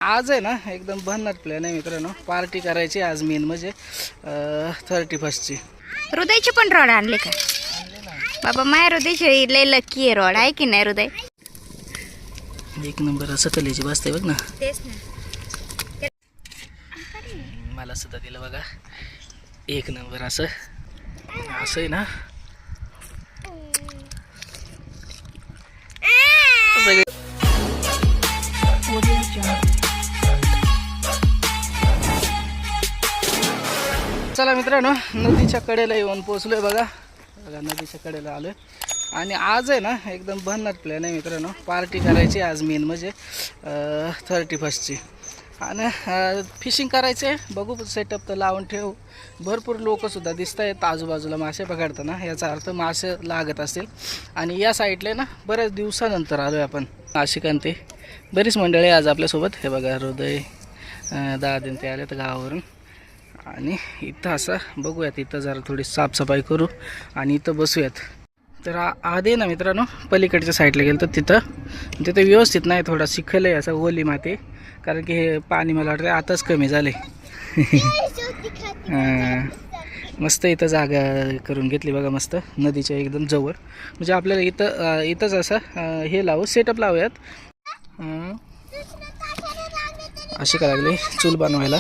आज आहे ना एकदम भन्नाट प्लॅन आहे मित्रांनो. पार्टी करायची आज मेन म्हणजे 31st ची. हृदयची पण रॉड आणले का बाबा? माय हृदयची लय लकी आहे रॉड, आहे की नाही हृदय? एक नंबर असं कलेची बसते बघ ना. तेच ना, मला सुद्धा दिलं बघा एक नंबर असं आहे ना. चला मित्रांनो, नदीच्या कडेला येऊन पोचलोय बघा. नदीच्या कडेला आलोय आणि आज आहे ना एकदम भन्नाट प्लॅन आहे मित्रांनो. पार्टी करायची आज मेन म्हणजे 31st ची. आणि फिशिंग करायचे. बघू सेटअप तर लावून ठेवू. भरपूर लोकसुद्धा दिसत आहेत आजूबाजूला मासे पकडताना, याचा अर्थ मासे लागत असतील. आणि या साईडला ना बऱ्याच दिवसानंतर आलो आहे आपण. नाशिकांते बरीच मंडळी आज आपल्यासोबत. हे बघा हृदय, दादीन ते आले तर गावावरून. आणि इथं असं बघूयात, इथं जरा थोडी साफसफाई करू आणि इथं बसूयात. तर आधी ना मित्रांनो पलीकडच्या साईडला गेलं तर तिथं व्यवस्थित नाही, थोडा चिखल आहे असं, ओली माती. कारण की हे पाणी मला वाटतं आताच कमी झाले. मस्त इथं जागा करून घेतली बघा, मस्त नदीच्या एकदम जवळ. म्हणजे आपल्याला इथंच असं हे लावू, सेटअप लावूयात. अशी काय लागली चूल बनवायला.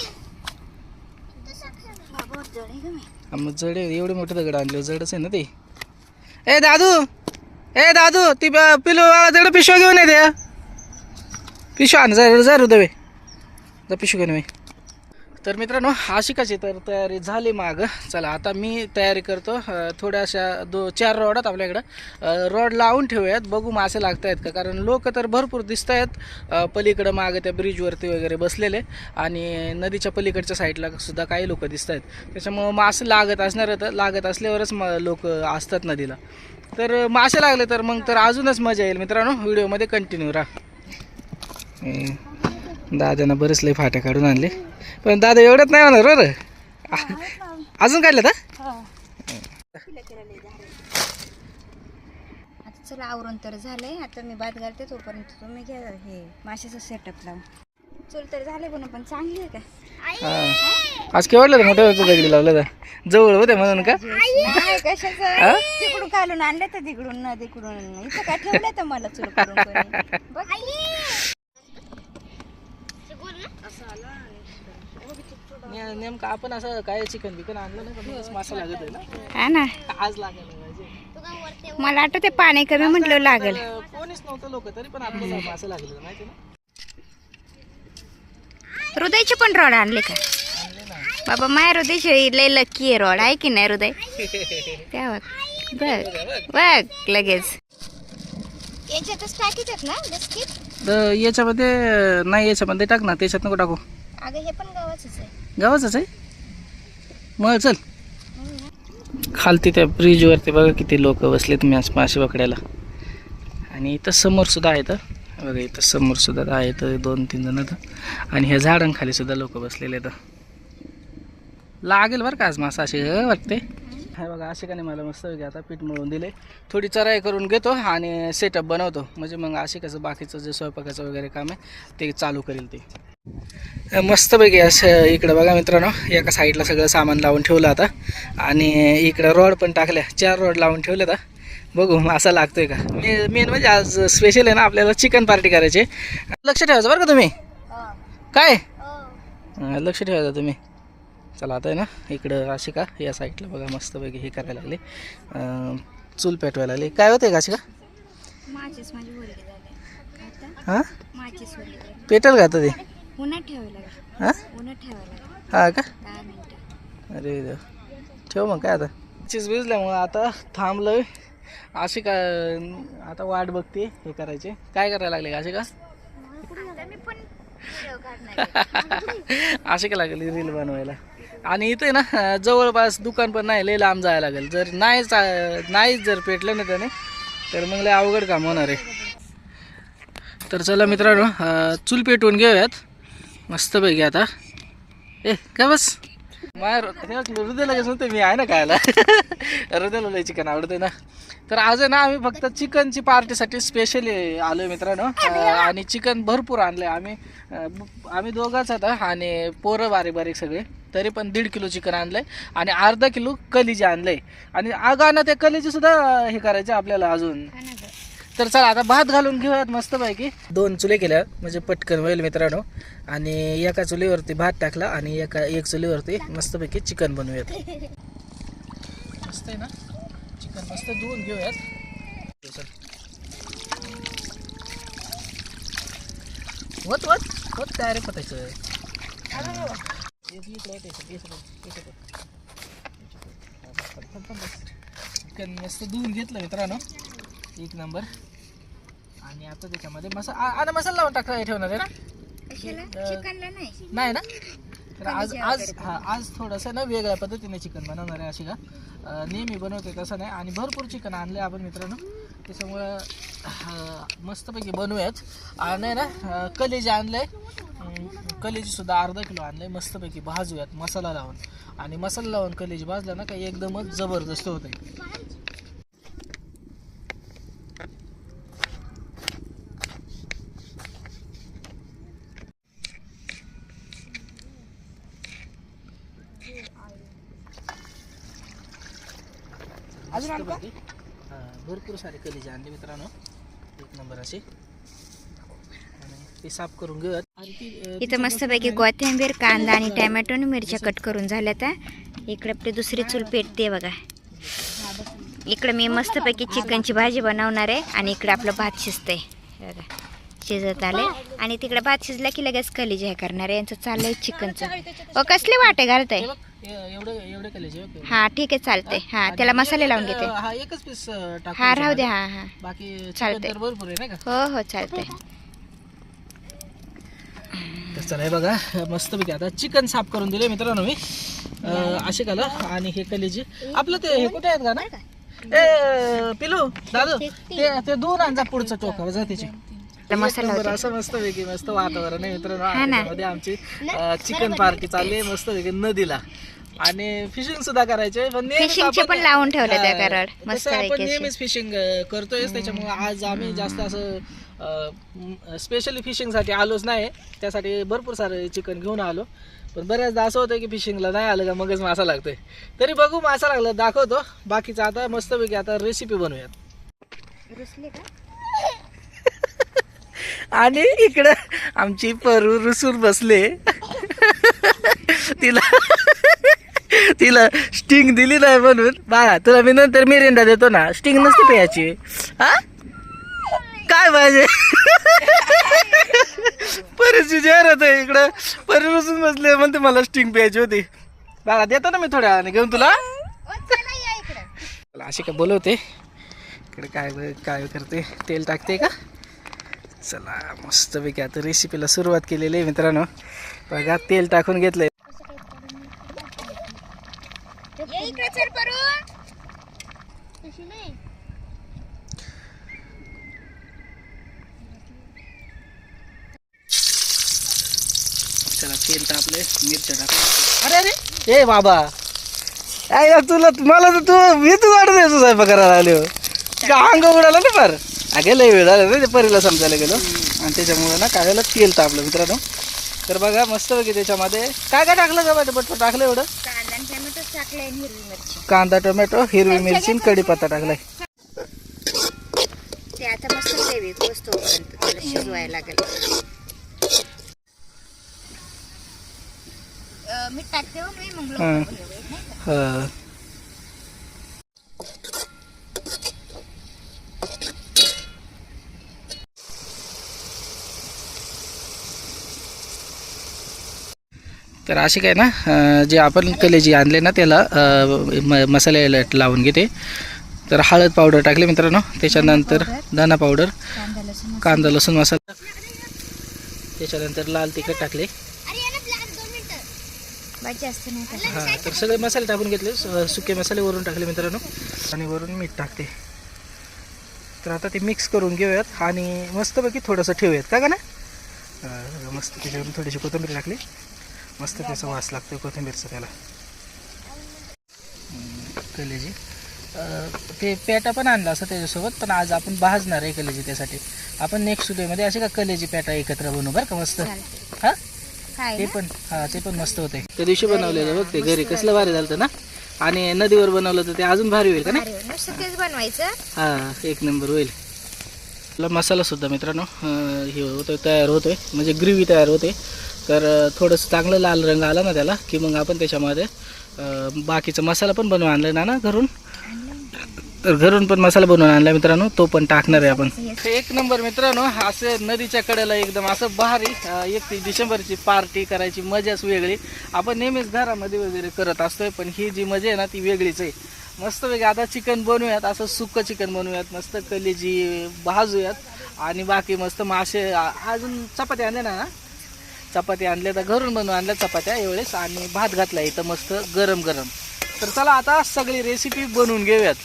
मग जड एवढे मोठे दगड आणले, जडच आहे ना ते. ए दादू ती पिलो दगड पिशव्या घेऊन येते. पिशव्या आण जा हृदय, जा पिशवी घेऊन. तर मित्रांनो आशिकाची तर तयारी झाली माग. चला आता मी तयारी करतो. थोड्याशा 4 रॉड आहेत आपल्याकडं. रॉड लावून ठेवूयात, बघू मासे लागत आहेत का. कारण लोक तर भरपूर दिसत आहेत पलीकडं मागं त्या ब्रिजवरती वगैरे बसलेले. आणि नदीच्या पलीकडच्या साईडला सुद्धा काही लोक दिसत आहेत. त्याच्यामुळं मासे लागत असल्यावरच लोक असतात नदीला. तर मासे लागले तर मग तर अजूनच मजा येईल मित्रांनो. व्हिडिओमध्ये कंटिन्यू राहा. दादांना बरेच लई फाट्या काढून आणले, पण दादा एवढंच नाही होणार बरं. अजून काढलं तर आता चला आवरून तर झालंय. आता मी भात घालते, तोपर्यंत तुम्ही घ्या हे माशाचं सेटअप लावून. चूल तर झाले पण चांगली आहे का? आज केवढलं मोठं होतं दगडी लावलं तर जवळ होते म्हणून का? कशाचं तिकडून काढून आणलं तर तिकडून नदीकडून. इथं काय ठेवलं तर मला चूल करून बघ. नेमकं आपण असं काय चिकन बिकन आणलं ना, मासा लागत आहे ना. हा ना, आज लागायला पाहिजे. मला वाटतं ते पाणी कमी म्हटलं लागेल. कोणीच नव्हतं लोक, तरी पण आपल्याला मासे लागले माहिती ना. हृदयची पण रॉड आणले का बाबा? माय हृदयची लय लकी आहे रॉड, आहे की नाही हृदय? त्या बघ लगेच याच्यातच टाकीत ना बिस्किट. याच्यामध्ये नाही, याच्यामध्ये टाक ना, त्याच्यात नको टाकू. अगं हे पण गावाचंच आहे. गावाचंच आहे मग. चल खालती त्या ब्रिजवरती बघा किती लोक बसलेत मासे पकडायला. आणि इथं समोर सुद्धा आहेत बघा, इथं समोर सुद्धा आहेत 2-3 जण. आणि ह्या झाडांखाली सुद्धा लोक बसलेले आहेत. लागेल बरं का आज मासा असे वाटते. हे बघा आशिकाने मला मस्त आता पीठ मळून दिले. थोडी चराई करून घेतो आणि सेटअप बनवतो. म्हणजे मग आशिकाचं बाकीचं जे स्वयंपाकाचं वगैरे काम आहे ते चालू करेल. ते मस्तपैकी असं इकडं बघा मित्रांनो, एका साईडला सगळं सामान लावून ठेवलं आता. आणि इकडं रॉड पण टाकल्या, 4 रॉड लावून ठेवले आता. बघू मासा लागतोय का. मेन म्हणजे आज स्पेशल आहे ना, आपल्याला चिकन पार्टी करायची. लक्ष ठेवायचं बरं का तुम्ही. काय लक्ष ठेवायचं तुम्ही. चला आता आहे ना इकडं आशिका या साईडला बघा मस्तपैकी हे करायला लागले, चूल पेटवायला लागले. काय होते का आशिका? हां पेटल का आता ते? उन्हात ठेवायला. हां उन्हात ठेवायला. हां का? 10 मिनिटं. अरे देव, ठेव मग काय आता. चीज भिजल्यामुळं आता थांबलोय. आशिका आता वाट बघते हे करायचे. काय करायला लागले का आशिका? आशिका लागली रील बनवायला. आणि इथे ना जवळपास दुकान पण नाही, लय लांब जायला लागेल. जर नाहीच जर पेटलं ना त्याने तर मग लय अवघड काम होणार आहे. तर चला मित्रांनो चूल पेटवून घेऊयात मस्तपैकी आता. काय बस माझ्या हृदय लगेच म्हणते मी आहे ना खायला. हृदयाला लय चिकन आवडते ना. तर आज आहे ना आम्ही फक्त चिकनची पार्टीसाठी स्पेशली आलो मित्रांनो. आणि चिकन भरपूर आणलं आहे आम्ही दोघंच आता आणि पोरं बारीक बारीक सगळे. तरी पण 1.5 किलो चिकन आणलं आहे आणि अर्धा किलो कलिजे आणलं आहे. आणि आगानं ते कलिजे सुद्धा हे करायचे आपल्याला अजून. तर चला आता भात घालून घेऊयात मस्तपैकी. 2 चुले केल्या म्हणजे पटकन होईल मित्रांनो. आणि एका चुलीवरती भात टाकला आणि एक चुलीवरती मस्तपैकी चिकन बनवूयात. मस्त आहे ना चिकन. मस्त धुवून घेऊयात. वत वत वत तयारी पतायचं. चिकन मस्त धुवून घेतलं मित्रांनो. 1 नंबर. आणि आता त्याच्यामध्ये मसाला लावून टाकला ठेवणार आहे ना. नाही ना. तर आज थोडंसं ना वेगळ्या पद्धतीने चिकन बनवणार आहे. अशी का नेहमी बनवते तसं नाही. आणि भरपूर चिकन आणलं आपण मित्रांनो. त्याच्यामुळं मस्तपैकी बनवूयात. आणि ना कलेजी आणलं आहे. कलेजीसुद्धा अर्धा किलो आणलं आहे. मस्तपैकी भाजूयात मसाला लावून. आणि मसाला लावून कलेजी भाजला ना काही एकदमच जबरदस्त होतं. भरपूर सारे कलेजे आणले मित्रांनो. 1 नंबर असे. ते साफ करून घेऊयात. इथं मस्तपैकी कोथिंबीर, कांदा आणि टॅमॅटो आणि मिरच्या कट करून झाल्या. त्या इकडे आपली दुसरी चूल पेटते बघा. इकडे मी मस्तपैकी चिकनची भाजी बनवणार आहे. आणि इकडे आपलं भात शिजतंय बघा. शिजत आले. आणि तिकडे भात शिजला की लगेच कलेजे हे करणार आहे. यांचं चाललंय चिकनचं. कसले वाटे घालताय? एवढे कलेजे. हा ठीक आहे चालतंय. हा त्याला मसाले लावून घेते. हा एकच पीस टाक. हा राहू दे. हा हा बाकी चालतंय. भरपूर आहे नाही का. हो हो चालतंय. तर चला हे बघा मस्तपैकी आता चिकन साफ करून दिले मित्रांनो मी. असे काला. आणि हे कलेजी आपलं ते हे कुठे आहेत का ना. पिलू दादू ते दूर आणजा पुढचा चोखा जा त्याचे. असं मस्तपैकी मस्त वातावरण आहे मित्रांनो. मध्ये आमची चिकन पार्टी चालली आहे मस्तपैकी नदीला. आणि फिशिंग सुद्धा करायचे. पण पण लावून ठेवलं त्या कराड. मस्त आपण नेहमीच फिशिंग करतोय. त्याच्यामुळे आज आम्ही जास्त असं स्पेशली फिशिंग साठी आलोच नाही. त्यासाठी भरपूर सारे चिकन घेऊन आलो. पण बऱ्याचदा असं होतं की फिशिंगला नाही आलं का मगच मासा लागतोय. तरी बघू मासा लागला दाखवतो. बाकीचं आता मस्तपैकी आता रेसिपी बनवूयात. आणि इकडं आमची परू रुसूर बसले. तिला स्टिंग दिली नाही म्हणून. बाळा तुला मी नंतर मिरिंडा देतो ना. स्टिंग नसते प्यायची. हा काय पाहिजे. परीची जाहिरात आहे इकडं. परी रुसून बसले म्हणते मला स्टिंग प्यायची होती. बाळा देतो ना मी थोड्या वेळाने घेऊन तुला. अशी का बोलवते. इकडे काय काय करते. तेल टाकते का. चला मस्तपैकी आता रेसिपीला सुरुवात केलेली आहे मित्रांनो. बघा तेल टाकून घेतलंय. चला तेल टाकले. मिरच्या टाकले. अरे अरे ए बाबा तुला मला तर तू मी तू वाटत आहे स्वयंपाक करायला आले. अंग उडाला ना फार. अगे लय वेळ झाला ना ते परीला समजायला गेलो. आणि त्याच्यामुळे ना काय तेल तापलं मित्रांनो. तर बघा मस्त बघी त्याच्यामध्ये काय काय टाकलं का बट टाकलं एवढं. कांदा टोमॅटो हिरवी मिरची कढीपत्ता टाकलाय. ते आता मस्त ग्रेव्ही तोपर्यंत शिजवायला लागेल. मीठ टाकते हो मी मग. हा तर अशी काय ना जे आपण कलेजी आणले ना त्याला मसाले लावून घेते. तर हळद पावडर टाकले मित्रांनो. त्याच्यानंतर धना पावडर, कांदा लसूण मसाला, त्याच्यानंतर लाल तिखट टाकले. हां तर सगळे मसाले टाकून घेतले. सुके मसाले वरून टाकले मित्रांनो. आणि वरून मीठ टाकते. तर आता ते मिक्स करून घेऊयात आणि मस्तपैकी थोडंसं ठेवूयात का ना. मस्त त्याच्यावरून थोडीशी कोथिंबीर टाकली. मस्त त्याचा वास लागतो कोथिंबीरचा त्याला. कलेजी. ते पेटा पण आणला असं त्याच्यासोबत, पण आज आपण भाजणार आहे कलेजी. त्यासाठी आपण नेक्स्ट डे असे का कलेजी पेटा एकत्र बनवू बरं का, मस्त. हा ते पण मस्त होते. त्या दिवशी बनवलेलं बघ ते घरी, कसलं भारी झालं ना. आणि नदीवर बनवलं तर ते अजून भारी होईल का ना. तेच बनवायचं. हा एक नंबर होईल. मसाला सुद्धा मित्रांनो हे होतोय, तयार होतोय, म्हणजे ग्रेव्ही तयार होते. तर थोडंसं चांगलं लाल रंग आला ना त्याला, की मग आपण त्याच्यामध्ये बाकीचा मसाला पण बनवून आणला ना घरून. तर घरून पण मसाला बनवून आणला मित्रांनो, तो पण टाकणार आहे आपण. एक नंबर मित्रांनो, असं नदीच्या कडेला एकदम असं भारी 31 डिसेंबरची पार्टी करायची मजाच वेगळी. आपण नेहमीच घरामध्ये वगैरे करत असतोय, पण ही जी मजा आहे ना ती वेगळीच आहे. मस्त वेगळी. आता चिकन बनवूयात, असं सुक्कं चिकन बनवूयात, मस्त कलेजी भाजूयात आणि बाकी मस्त मासे. अजून चपात्या आणल्या ना, चपात्या आणल्या तर घरून बनवून आणल्या चपात्या एवढेच, आणि भात घातला इथं मस्त गरम गरम. तर चला आता सगळी रेसिपी बनवून घेऊयात.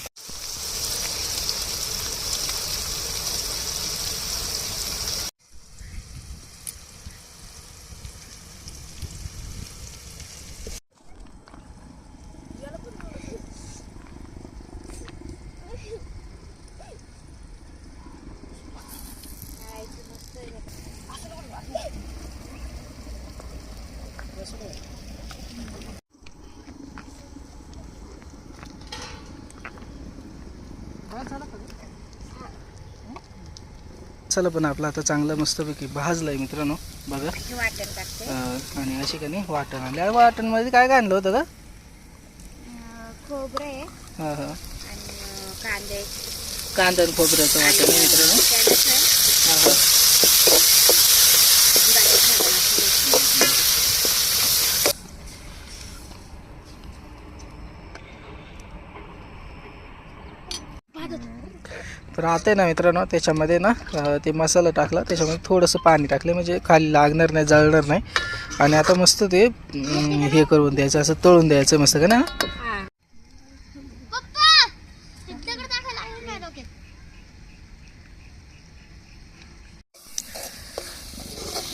चला पण आपलं आता चांगलं मस्तपैकी भाजलंय मित्रांनो बघा. वाटण टाकते आणि अशी का नाही वाटण आणलं. वाटण मध्ये काय काय आणलं होतं का? खोबरं आहे हां हां, आणि कांदे. कांदा आणि खोबऱ्याचं वाटण आहे मित्रांनो. हां हां. तर आता आहे ना मित्रांनो त्याच्यामध्ये ना ते मसाला टाकला, त्याच्यामध्ये थोडंसं पाणी टाकलं म्हणजे खाली लागणार नाही, जळणार नाही. आणि आता मस्त ते हे करून द्यायचं, असं तळून द्यायचं मस्त का ना.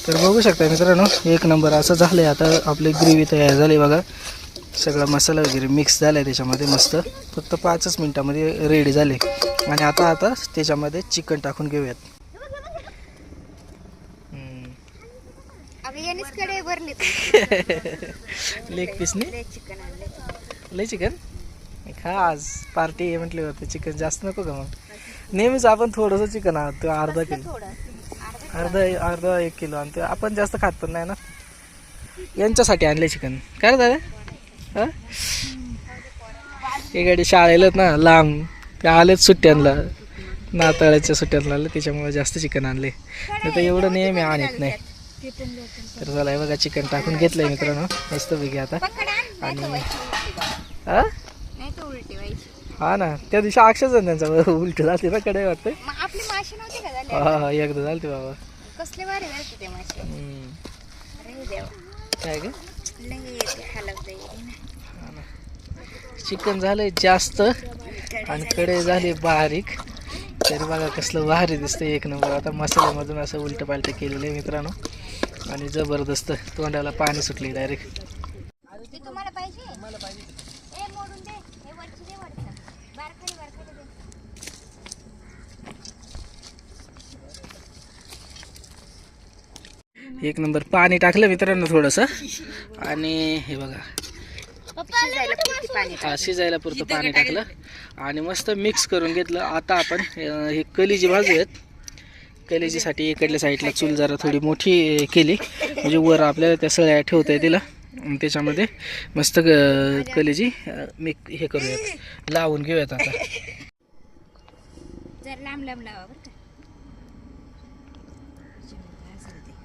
तर बघू शकता मित्रांनो एक नंबर असं झालंय. आता आपली ग्रेव्ही तयार झाली बघा. सगळा मसाला वगैरे मिक्स झाला आहे त्याच्यामध्ये मस्त. फक्त 5च मिनटामध्ये रेडी झाले. आणि आता त्याच्यामध्ये चिकन टाकून घेऊयात. लेग पीसने लय चिकन खा, आज पार्टी आहे म्हटल्यावरती चिकन जास्त नको का. मग नेहमीच आपण थोडंसं चिकन आणतो, अर्धा किलो, अर्धा 1 किलो आणतो. आपण जास्त खात पण नाही ना. यांच्यासाठी आणले चिकन काय रे दादा. हां ते गाडी शाळेलाच ना लांब, ते आलेच सुट्ट्यांना, नाताळ्याच्या सुट्ट्यांना आले, त्याच्यामुळे जास्त चिकन आणले. नाही तर एवढं नेहमी आणत नाही. तर चला हे बघा चिकन टाकून घेतलंय मित्रांनो मस्तपैकी आता. आणि हा ना त्या दिवशी अक्षरच त्यांचा उलट झालते ना कडे वाटतं. हा एकदा झालते बाबा. कसले भारी झालते ते मासे. काय ग चिकन झालंय जास्त आणि कडे झाले बारीक. तरी बघा कसलं भारी दिसतंय एक नंबर. आता मसाल्यामधून असं उलट पालट केलेलं आहे मित्रांनो आणि जबरदस्त तोंडाला पाणी सुटले डायरेक्ट. तुम्हाला पाहिजे एक नंबर पाणी टाकलं मित्रांनो थोडंसं. आणि हे बघा शिजायला पुरतं पाणी टाकलं आणि मस्त मिक्स करून घेतलं. आता आपण हे कलेजी भाजूयात. कलेजीसाठी इकडल्या साईडला चूल जरा थोडी मोठी केली म्हणजे वर आपल्याला त्या सळ्या ठेवता येतील. त्याच्यामध्ये मस्त कलेजी हे करूयात, लावून घेऊयात. आता जर लांब लांब लावा बरं का.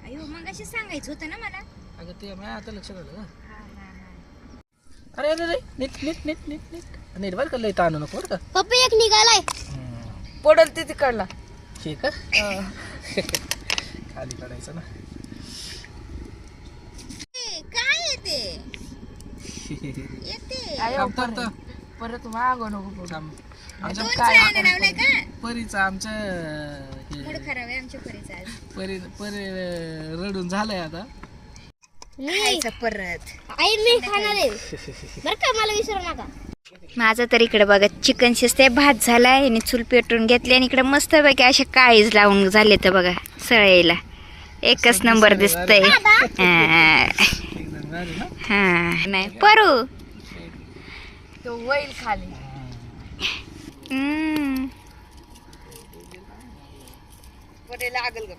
अयो मग अशी सांगायचं होतं ना मला. अगं ते आता लक्षात आलं का. अरे अरे अरे नीट नीट नीट नीट नीट नीट बरं का, लई ताणू नको बरं का. पप्पा एक निघालाय पडल ते तिकडला. ठीक आहे खाली काढायचं ना. काय येते परत मागो नको. लावलाय का परीचा आमच्या मूड खराब आहे आमच्या परीचा आज. परी रडून झालंय आता. परत आई मी खाणार आहे बरं का, मला विसरू नका. माझं तर इकडे बघा चिकन शिजते, भात झालाय आणि चूल पेटून घेतली आणि इकडे मस्त पैकी असे काळीज लावून झाले तर बघा सळईला एकच नंबर दिसतंय. हा नाही परू तो वैल खाली. लागल ग.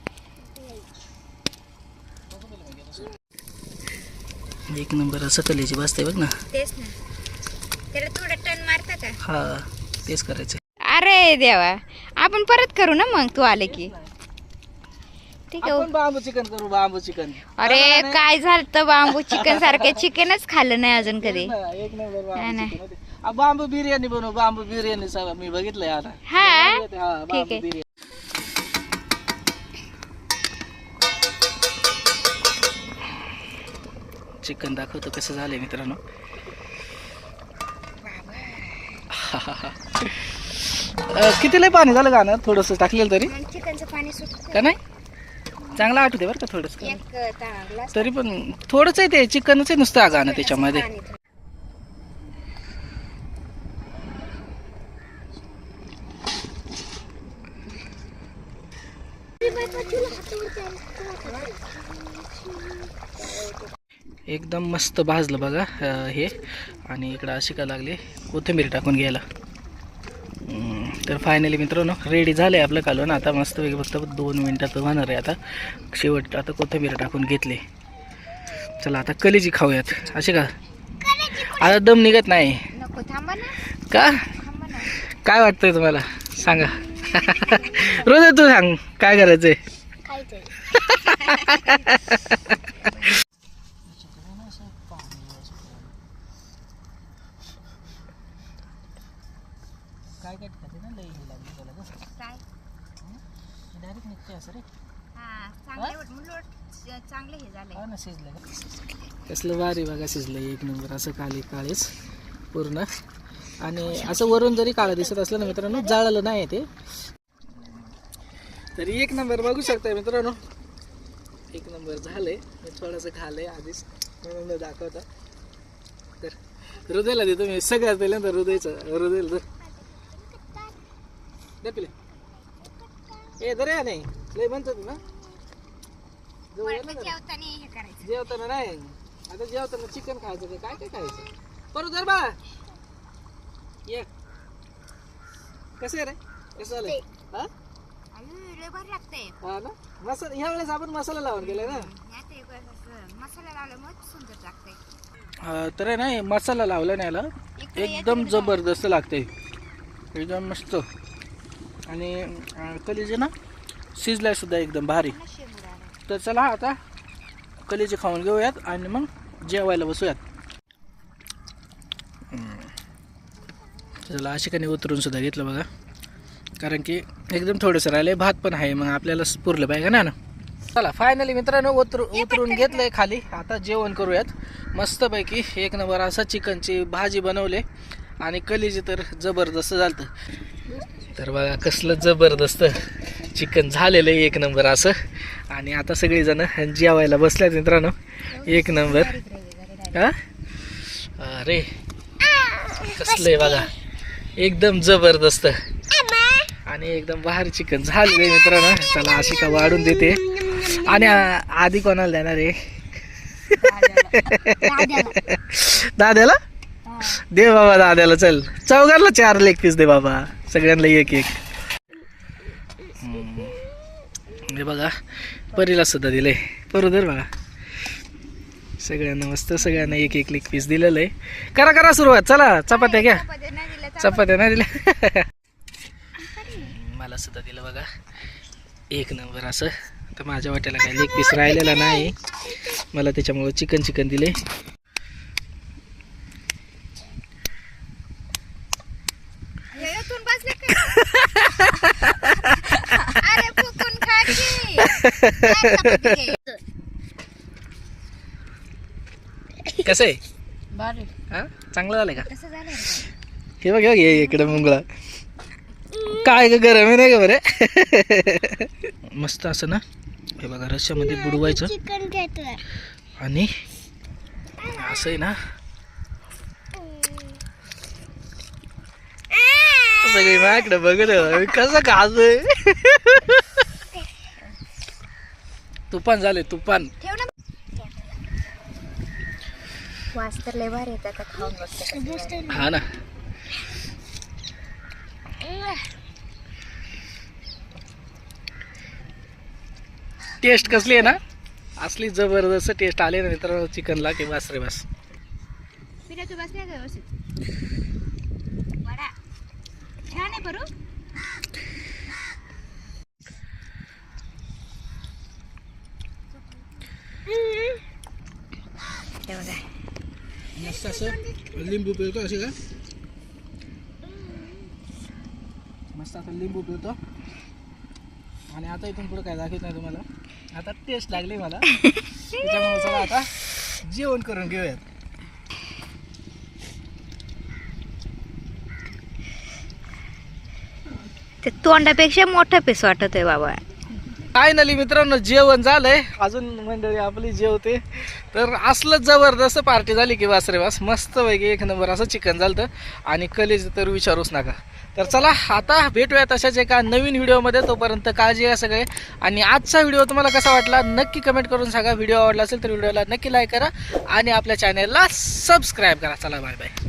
एक नंबर असं कलेची बसते बघ ना. तेच ना, त्याला थोडं टन मारता का? हा तेच करायचं. अरे देवा, आपण परत करू ना मग तू आले की. ठीक आहे. आपण बांबू चिकन करू, बांबू चिकन. अरे काय झालं तर बांबू चिकन सारखे चिकनच खाल्लं नाही अजून कधी. एक नंबर नाही, नाही. बांबू चिकन. बांबू बिर्याणी बनवू, बांबू बिर्याणी मी बघितलंय आता. हा बांबू ठीक आहे. बिर्याणी. चिकन दाखवतो कसं झालंय मित्रांनो. किती लय पाणी झालं गाणं, थोडस टाकलेलं तरी चिकनचं पाणी सुटत का नाही. चांगलं आठवते बरं का थोडस, एक तरी पण थोडंच आहे ते चिकनच आहे नुसतं गाणं त्याच्यामध्ये. एकदम मस्त भाजलं बघा हे. आणि इकडं अशी का लागली कोथिंबीर टाकून घ्यायला. तर फायनली मित्रांनो रेडी झालं आहे आपलं कालवण. आता मस्तपैकी फक्त 2 मिनटात होणार आहे. आता शेवट आता कोथिंबीर टाकून घेतली. चला आता कलेजी खाऊयात. असे का आता दम निघत नाही नको, थांबा ना. का? काय वाटतंय तुम्हाला सांगा. रोज तू सांग काय करायचंय. काय काय खाते ना लई हे लागली त्याला ग. काय? डायरेक्ट निघते असं रे. हा चांगले हे झाले. हा ना शिजलं का. कसलं भारी बघा शिजलं एक नंबर असं काळेच पूर्ण. आणि असं वरून जरी काळं दिसत असलं ना मित्रांनो जाळलं नाही ते. तरी एक नंबर बघू शकताय मित्रांनो. एक नंबर झालंय. मी थोडंसं खाल्लंय आधीच म्हणून दाखवता. तर हृदयला देतो मी सगळ्यात पहिल्यांदा हृदयला पिले ए दर्या नाही लय म्हणतात ना जेवताना नाही. आता जेवताना चिकन खायचं का काय काय खायचं. परत धर बा ये कसं आहे रे कसं झालंय. हा हा ना मसाला ह्या वेळेस आपण मसाला लावून गेलाय ना. मसाला लावल्यामुळे सुंदर लागते. तर नाही मसाला लावला नाही याला एकदम जबरदस्त लागते एकदम मस्त. आणि कलेजी ना शिजलाय सुद्धा एकदम भारी. तर चला आता कलेजी खाऊन घेऊयात आणि मग जेवायला बसूयात. चला अशी काही उतरून सुद्धा घेतलं बघा. कारण की एकदम थोडंसं राहिलंय. भात पण आहे मग आपल्याला पुरलं पाहिजे ना. चला फायनली मित्रांनो उतरून घेतलंय खाली. आता जेवण करूयात मस्तपैकी. एक नंबर असा चिकनची भाजी बनवले आणि कलेजी तर जबरदस्त झालं. तर बघा कसलं जबरदस्त चिकन झालेलं आहे एक नंबर असं. आणि आता सगळेजण जेवायला बसल्यात मित्रांनो. एक नंबर. हा अरे कसलं आहे बघा एकदम जबरदस्त आणि एकदम भारी चिकन झालेलं आहे मित्रांनो. चला अशी का वाढून देते. आणि आधी कोणाला देणार आहे. दाद्याला दे बाबा. दाद्याला चल चौघांना 4 लेग पीस दे बाबा. सगळ्यांना एक हे बघा परीला सुद्धा दिलंय. बरोबर बघा सगळ्यांना मस्त सगळ्यांना एक लेग पीस दिलेलं आहे. करा सुरुवात. चला चपात्या घ्या. चपात्या नाही दिल्या. मला सुद्धा दिलं बघा एक नंबर असं. तर माझ्या वाट्याला काही लेग पीस राहिलेला नाही मला त्याच्यामुळे चिकन दिले. कसं आहे हा चांगलं झालंय का. हे बघ हे इकडे मुंगळा काय का गरम आहे नाही का बरं. मस्त असं ना हे बघा रश्श्यामध्ये बुडवायचं आणि असं आहे ना सगळी माझ्याकडे बघत आहे. कसं खास तुफान झाले तुफान. ठेव ना. वास तर लय भारी येतात, आता खाऊन बघते. हा ना. टेस्ट कसली आहे ना, असली जबरदस्त टेस्ट आले ना मित्रांनो चिकनला की बस रे बस. तू बसल्या का व्यवस्थित? वडा छान आहे बरू. हे बघा, मस्त असं लिंबू पिळतो असे का, मस्त असं लिंबू पिळतो. आणि आता इथून पुढे काय दाखवत नाही तुम्हाला, आता टेस्ट लागली मला. त्याच्यामुळे चला आता जेवण करून घेऊयात. ते तोंडापेक्षा मोठा पीस वाटत आहे बाबा. फायनली मित्रांनो जेवण झालंय, अजून मंडळी आपली जेवते. तर असलं जबरदस्त पार्टी झाली की वास रे वास. मस्त पैकी एक नंबर असं चिकन झालं. आणि कलेज तर विचारूच नका. तर चला आता भेटूया तशाच एका नवीन व्हिडिओमध्ये. तोपर्यंत काळजी घ्या सगळे. आणि आजचा व्हिडिओ तुम्हाला कसा वाटला नक्की कमेंट करून सांगा. व्हिडिओ आवडला असेल तर व्हिडिओला नक्की लाईक करा आणि आपल्या चॅनलला सबस्क्राईब करा. चला बाय बाय.